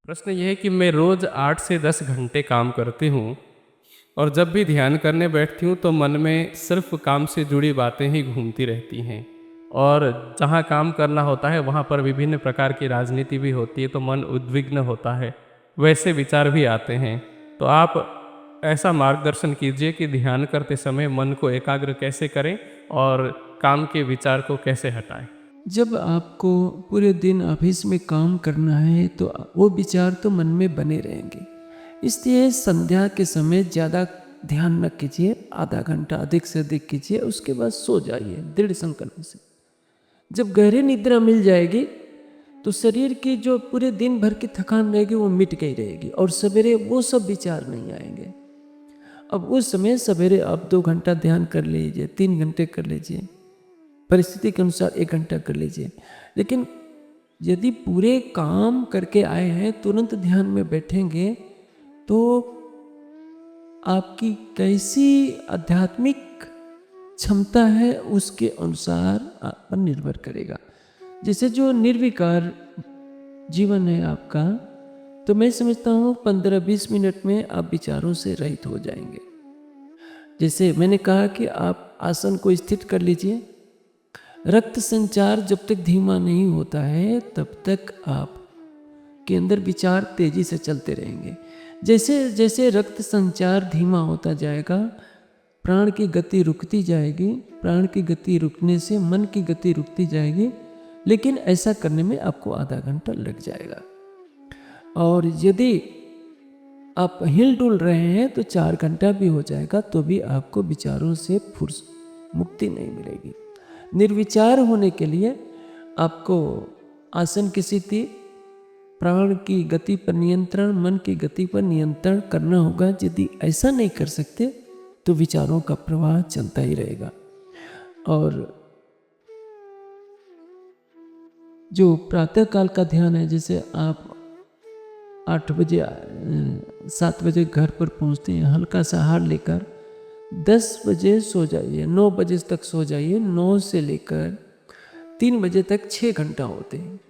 प्रश्न ये है कि मैं रोज़ 8 से 10 घंटे काम करती हूँ और जब भी ध्यान करने बैठती हूँ तो मन में सिर्फ काम से जुड़ी बातें ही घूमती रहती हैं। और जहाँ काम करना होता है वहाँ पर विभिन्न प्रकार की राजनीति भी होती है तो मन उद्विग्न होता है, वैसे विचार भी आते हैं। तो आप ऐसा मार्गदर्शन कीजिए कि ध्यान करते समय मन को एकाग्र कैसे करें और काम के विचार को कैसे हटाएं। जब आपको पूरे दिन ऑफिस में काम करना है तो वो विचार तो मन में बने रहेंगे। इसलिए संध्या के समय ज़्यादा ध्यान न कीजिए, आधा घंटा अधिक से अधिक कीजिए, उसके बाद सो जाइए दृढ़ संकल्प से। जब गहरी निद्रा मिल जाएगी तो शरीर की जो पूरे दिन भर की थकान रहेगी वो मिट गई रहेगी और सवेरे वो सब विचार नहीं आएंगे। अब उस समय सवेरे आप 2 घंटा ध्यान कर लीजिए, 3 घंटे कर लीजिए, परिस्थिति के अनुसार 1 घंटा कर लीजिए। लेकिन यदि पूरे काम करके आए हैं तुरंत ध्यान में बैठेंगे तो आपकी कैसी आध्यात्मिक क्षमता है उसके अनुसार आप पर निर्भर करेगा। जैसे जो निर्विकार जीवन है आपका, तो मैं समझता हूँ 15-20 मिनट में आप विचारों से रहित हो जाएंगे। जैसे मैंने कहा कि आप आसन को स्थिर कर लीजिए। रक्त संचार जब तक धीमा नहीं होता है तब तक आप के अंदर विचार तेजी से चलते रहेंगे। जैसे जैसे रक्त संचार धीमा होता जाएगा, प्राण की गति रुकती जाएगी। प्राण की गति रुकने से मन की गति रुकती जाएगी, लेकिन ऐसा करने में आपको आधा घंटा लग जाएगा। और यदि आप हिल डुल रहे हैं तो 4 घंटा भी हो जाएगा, तो भी आपको विचारों से मुक्ति नहीं मिलेगी। निर्विचार होने के लिए आपको आसन की स्थिति, प्राण की गति पर नियंत्रण, मन की गति पर नियंत्रण करना होगा। यदि ऐसा नहीं कर सकते तो विचारों का प्रवाह चलता ही रहेगा। और जो प्रातः काल का ध्यान है, जैसे आप 8 बजे 7 बजे घर पर पहुंचते हैं, हल्का सा आहार लेकर 10 बजे सो जाइए, 9 बजे तक सो जाइए। 9 से लेकर 3 बजे तक 6 घंटा होते हैं।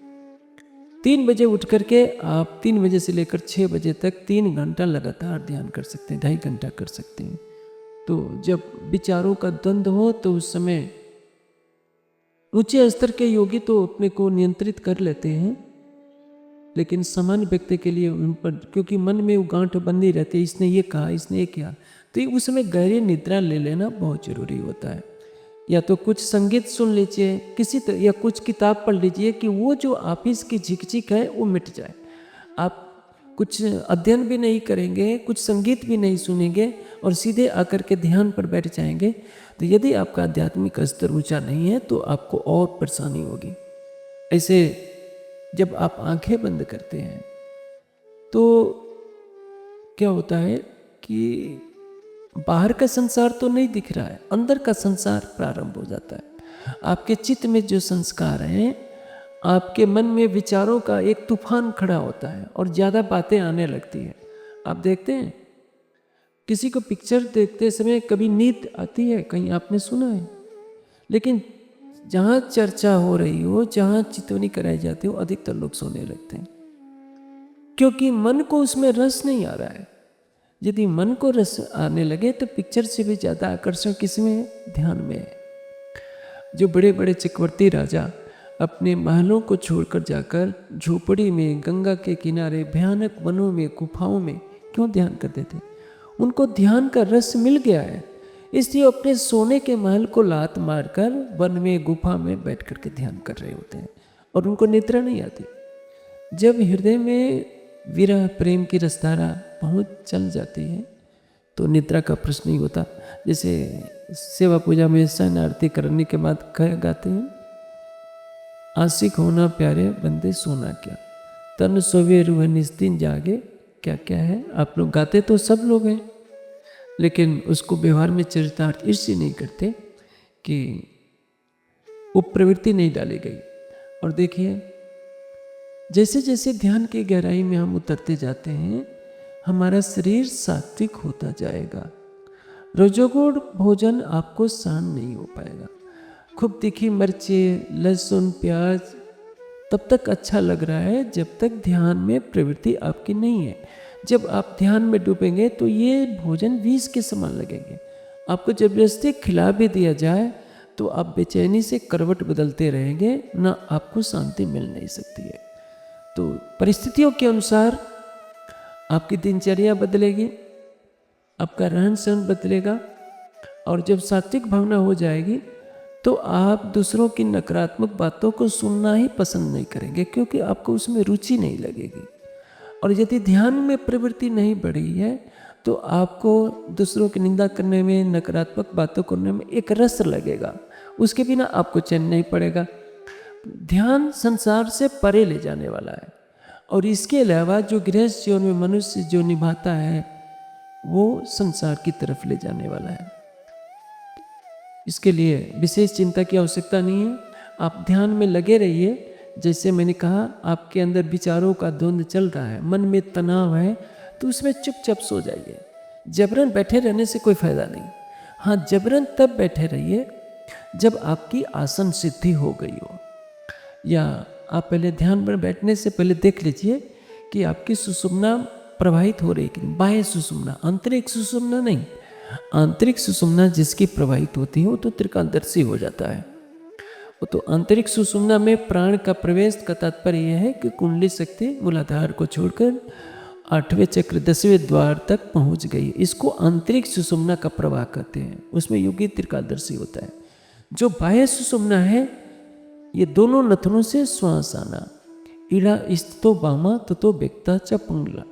3 बजे उठ करके आप 3 बजे से लेकर 6 बजे तक 3 घंटा लगातार ध्यान कर सकते हैं, 2.5 घंटा कर सकते हैं। तो जब विचारों का द्वंद्व हो तो उस समय ऊंचे स्तर के योगी तो अपने को नियंत्रित कर लेते हैं, लेकिन सामान्य व्यक्ति के लिए उन पर, क्योंकि मन में वो गांठ बंदी रहती है, इसने ये कहा, इसने ये किया, तो उस समय गहरी निद्रा ले लेना बहुत जरूरी होता है। या तो कुछ संगीत सुन लीजिए, किसी तरह, या कुछ किताब पढ़ लीजिए कि वो जो ऑफिस की झिकझिक है वो मिट जाए। आप कुछ अध्ययन भी नहीं करेंगे, कुछ संगीत भी नहीं सुनेंगे और सीधे आकर के ध्यान पर बैठ जाएंगे, तो यदि आपका आध्यात्मिक स्तर ऊंचा नहीं है तो आपको और परेशानी होगी। ऐसे जब आप आंखें बंद करते हैं तो क्या होता है कि बाहर का संसार तो नहीं दिख रहा है, अंदर का संसार प्रारंभ हो जाता है। आपके चित्त में जो संस्कार हैं, आपके मन में विचारों का एक तूफान खड़ा होता है और ज़्यादा बातें आने लगती हैं। आप देखते हैं किसी को पिक्चर देखते समय कभी नींद आती है, कहीं आपने सुना है? लेकिन जहाँ चर्चा हो रही हो, जहाँ चितवनी कराई जाती हो, अधिकतर लोग सोने लगते हैं, क्योंकि मन को उसमें रस नहीं आ रहा है। यदि मन को रस आने लगे तो पिक्चर से भी ज़्यादा आकर्षण किसमें है? ध्यान में है। जो बड़े बड़े चक्रवर्ती राजा अपने महलों को छोड़कर जाकर झोपड़ी में, गंगा के किनारे, भयानक वनों में, गुफाओं में क्यों ध्यान करते थे? उनको ध्यान का रस मिल गया है, इसलिए अपने सोने के महल को लात मारकर वन में, गुफा में बैठ कर के ध्यान कर रहे होते हैं और उनको निद्रा नहीं आती। जब हृदय में विरह प्रेम की रसधारा पहुँच चल जाती है तो निद्रा का प्रश्न नहीं होता। जैसे सेवा पूजा में सन आरती करने के बाद गाते हैं, आशिक होना प्यारे बंदे सोना क्या, तन सोवे रूह निस्दिन जागे। क्या क्या है, आप लोग गाते तो सब लोग हैं, लेकिन उसको व्यवहार में चरितार्थ इसलिए नहीं करते कि वो प्रवृत्ति नहीं डाली गई। और देखिए, जैसे जैसे ध्यान की गहराई में हम उतरते जाते हैं, हमारा शरीर सात्विक होता जाएगा। रजोगुण भोजन आपको सहन नहीं हो पाएगा। खूब तीखी मिर्ची, लहसुन, प्याज तब तक अच्छा लग रहा है जब तक ध्यान में प्रवृत्ति आपकी नहीं है। जब आप ध्यान में डूबेंगे तो ये भोजन विष के समान लगेंगे। आपको जबरदस्ती खिला भी दिया जाए तो आप बेचैनी से करवट बदलते रहेंगे, ना आपको शांति मिल नहीं सकती है। तो परिस्थितियों के अनुसार आपकी दिनचर्या बदलेगी, आपका रहन सहन बदलेगा, और जब सात्विक भावना हो जाएगी तो आप दूसरों की नकारात्मक बातों को सुनना ही पसंद नहीं करेंगे, क्योंकि आपको उसमें रुचि नहीं लगेगी। और यदि ध्यान में प्रवृत्ति नहीं बढ़ी है तो आपको दूसरों की निंदा करने में, नकारात्मक बातों करने में एक रस लगेगा, उसके बिना आपको चैन नहीं पड़ेगा। ध्यान संसार से परे ले जाने वाला है, और इसके अलावा जो गृहस्थ जीवन में मनुष्य जो निभाता है वो संसार की तरफ ले जाने वाला है। इसके लिए विशेष चिंता की आवश्यकता नहीं है। आप ध्यान में लगे रहिए। जैसे मैंने कहा, आपके अंदर विचारों का द्वंद्व चल रहा है, मन में तनाव है, तो उसमें चुपचाप सो जाइए। जबरन बैठे रहने से कोई फायदा नहीं। हाँ, जबरन तब बैठे रहिए जब आपकी आसन सिद्धि हो गई हो, या आप पहले ध्यान में बैठने से पहले देख लीजिए कि आपकी सुषुम्ना प्रवाहित हो रही है। बाह्य सुषुम्ना, आंतरिक सुषुम्ना नहीं। आंतरिक सुषुम्ना जिसकी प्रवाहित होती है वो तो त्रिकालदर्शी हो जाता है। वो तो आंतरिक सुषुम्ना में प्राण का प्रवेश का तात्पर्य यह है कि कुंडली शक्ति मूलाधार को छोड़कर 8वें चक्र 10वें द्वार तक पहुंच गई। इसको आंतरिक सुषुम्ना का प्रवाह कहते हैं। उसमें योगी त्रिकालदर्शी होता है। जो बाह्य सुषुम्ना है, ये दोनों नथनों से श्वास आना, इड़ा स्थितो बामा ततो व्यक्ता च पुंगला।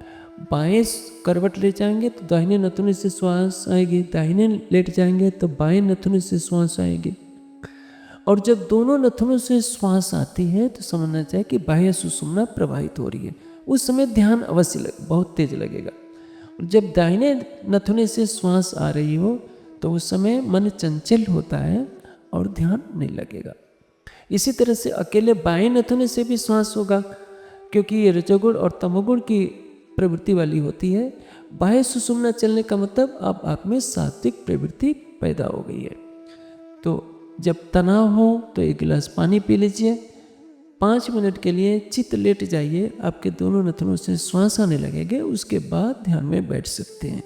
बाएं करवट ले जाएंगे तो दाहिने नथुने से श्वास आएगी, दाहिने लेट जाएंगे तो बाएं नथुने से श्वास आएगी। और जब दोनों नथुनों से श्वास आती है तो समझना चाहिए कि बाह्य सुषुम्ना प्रवाहित हो रही है। उस समय ध्यान अवश्य बहुत तेज लगेगा। और जब दाहिने नथुने से श्वास आ रही हो तो उस समय मन चंचल होता है और ध्यान नहीं लगेगा। इसी तरह से अकेले बाएं नथुने से भी श्वास होगा, क्योंकि ये रजोगुण और तमोगुण की प्रवृत्ति वाली होती है। बाह्य सुषुम्ना चलने का मतलब आप में सात्विक प्रवृत्ति पैदा हो गई है। तो जब तनाव हो तो एक गिलास पानी पी लीजिए, 5 मिनट के लिए चित्त लेट जाइए, आपके दोनों नथनों से श्वास आने लगेंगे, उसके बाद ध्यान में बैठ सकते हैं।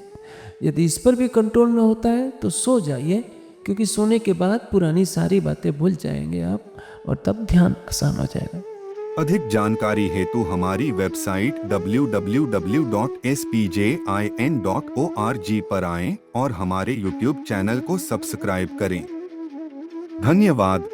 यदि इस पर भी कंट्रोल न होता है तो सो जाइए, क्योंकि सोने के बाद पुरानी सारी बातें भूल जाएंगे आप, और तब ध्यान आसान हो जाएगा। अधिक जानकारी हेतु हमारी वेबसाइट www.spjin.org पर आएं और हमारे YouTube चैनल को सब्सक्राइब करें। धन्यवाद।